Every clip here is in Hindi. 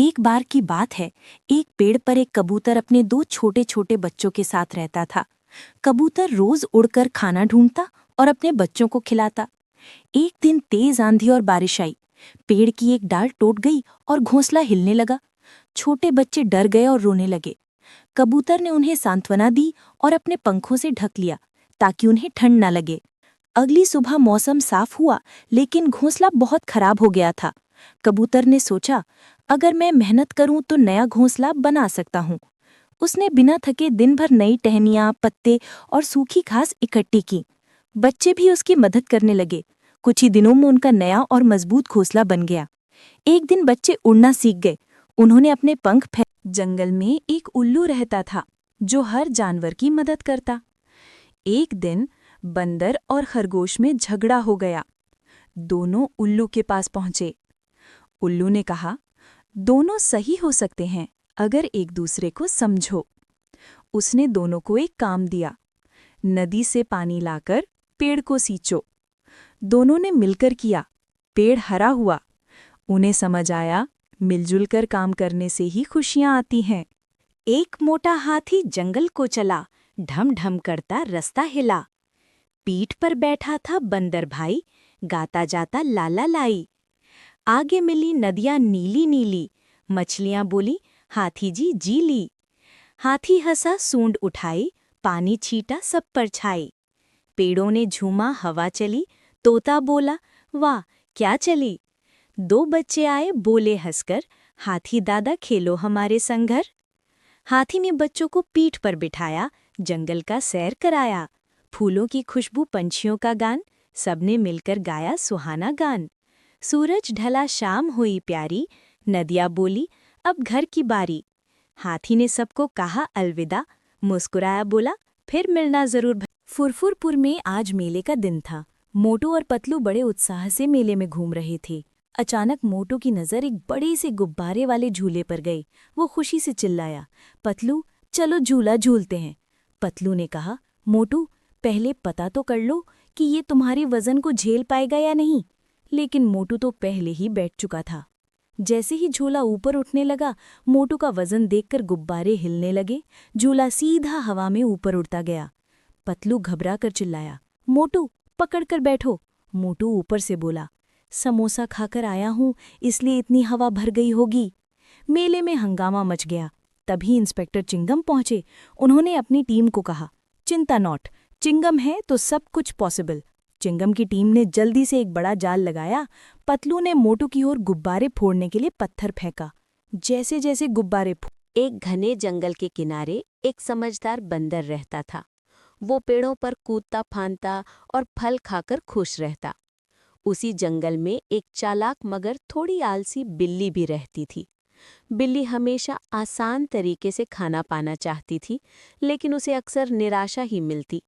एक बार की बात है, एक पेड़ पर एक कबूतर अपने दो छोटे छोटे बच्चों के साथ रहता था। कबूतर रोज उड़कर खाना ढूंढता और अपने बच्चों को खिलाता। एक दिन तेज आंधी और बारिश आई। पेड़ की एक डाल टूट गई और घोंसला हिलने लगा। छोटे बच्चे डर गए और रोने लगे। कबूतर ने उन्हें सांत्वना दी और अपने पंखों से ढक लिया ताकि उन्हें ठंड न लगे। अगली सुबह मौसम साफ हुआ, लेकिन घोंसला बहुत खराब हो गया था। कबूतर ने सोचा, अगर मैं मेहनत करूं तो नया घोंसला बना सकता हूं। उसने बिना थके दिन भर नई टहनियां, पत्ते और सूखी घास इकट्ठी की। बच्चे भी उसकी मदद करने लगे। कुछ ही दिनों में उनका नया और मजबूत घोंसला बन गया। एक दिन बच्चे उड़ना सीख गए। उन्होंने अपने पंख फैलाए। जंगल में एक उल्लू रहता था जो हर जानवर की मदद करता। एक दिन बंदर और खरगोश में झगड़ा हो गया। दोनों उल्लू के पास पहुंचे। उल्लू ने कहा, दोनों सही हो सकते हैं अगर एक दूसरे को समझो। उसने दोनों को एक काम दिया, नदी से पानी लाकर पेड़ को सींचो। दोनों ने मिलकर किया। पेड़ हरा हुआ। उन्हें समझ आया, मिलजुल कर काम करने से ही खुशियां आती हैं। एक मोटा हाथी जंगल को चला, ढम ढम करता रास्ता हिला। पीठ पर बैठा था बंदर भाई, गाता जाता लाला लाई। आगे मिली नदियां नीली नीली, मछलियां बोली हाथी जी जी ली। हाथी हंसा सूंड उठाई, पानी छीटा सब पर छाई। पेड़ों ने झूमा हवा चली, तोता बोला वाह क्या चली। दो बच्चे आए बोले हंसकर, हाथी दादा खेलो हमारे संग घर। हाथी ने बच्चों को पीठ पर बिठाया, जंगल का सैर कराया। फूलों की खुशबू, पंछियों का गान, सबने मिलकर गाया सुहाना गान। सूरज ढला, शाम हुई प्यारी, नदियाँ बोली अब घर की बारी। हाथी ने सबको कहा अलविदा, मुस्कुराया बोला फिर मिलना जरूर। फुरफुरपुर में आज मेले का दिन था। मोटू और पतलू बड़े उत्साह से मेले में घूम रहे थे। अचानक मोटू की नज़र एक बड़े से गुब्बारे वाले झूले पर गई। वो खुशी से चिल्लाया, पतलू चलो झूला झूलते हैं। पतलू ने कहा, मोटू पहले पता तो कर लो कि ये तुम्हारे वजन को झेल पाएगा या नहीं। लेकिन मोटू तो पहले ही बैठ चुका था। जैसे ही झूला ऊपर उठने लगा, मोटू का वजन देखकर गुब्बारे हिलने लगे। झूला सीधा हवा में ऊपर उड़ता गया। पतलू घबरा कर चिल्लाया, मोटू पकड़ कर बैठो। मोटू ऊपर से बोला, समोसा खाकर आया हूँ इसलिए इतनी हवा भर गई होगी। मेले में हंगामा मच गया। तभी इंस्पेक्टर चिंगम पहुंचे। उन्होंने अपनी टीम को कहा, चिंता नॉट, चिंगम है तो सब कुछ पॉसिबल। चिंगम की टीम ने जल्दी से एक बड़ा जाल लगाया। पतलू ने मोटू की ओर गुब्बारे फोड़ने के लिए पत्थर फेंका। जैसे जैसे गुब्बारे एक घने जंगल के किनारे एक समझदार बंदर रहता था। वो पेड़ों पर कूदता फांदता और फल खाकर खुश रहता। उसी जंगल में एक चालाक मगर थोड़ी आलसी बिल्ली भी रहती थी। बिल्ली हमेशा आसान तरीके से खाना पाना चाहती थी, लेकिन उसे अक्सर निराशा ही मिलती।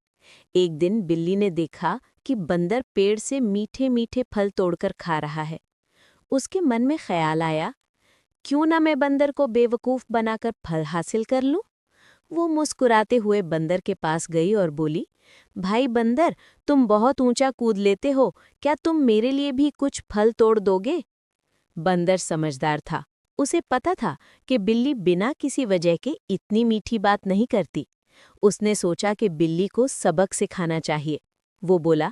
एक दिन बिल्ली ने देखा कि बंदर पेड़ से मीठे मीठे फल तोड़कर खा रहा है। उसके मन में ख्याल आया, क्यों ना मैं बंदर को बेवकूफ़ बनाकर फल हासिल कर लूं। वो मुस्कुराते हुए बंदर के पास गई और बोली, भाई बंदर, तुम बहुत ऊंचा कूद लेते हो, क्या तुम मेरे लिए भी कुछ फल तोड़ दोगे? बंदर समझदार था। उसे पता था कि बिल्ली बिना किसी वजह के इतनी मीठी बात नहीं करती। उसने सोचा कि बिल्ली को सबक सिखाना चाहिए। वो बोला,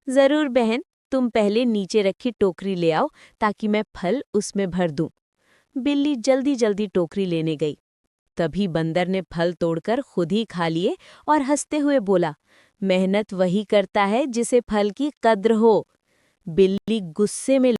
जरूर बहन, तुम पहले नीचे रखी टोकरी ले आओ ताकि मैं फल उसमें भर दूं। बिल्ली जल्दी जल्दी टोकरी लेने गई। तभी बंदर ने फल तोड़कर खुद ही खा लिए और हंसते हुए बोला, मेहनत वही करता है जिसे फल की कद्र हो। बिल्ली गुस्से में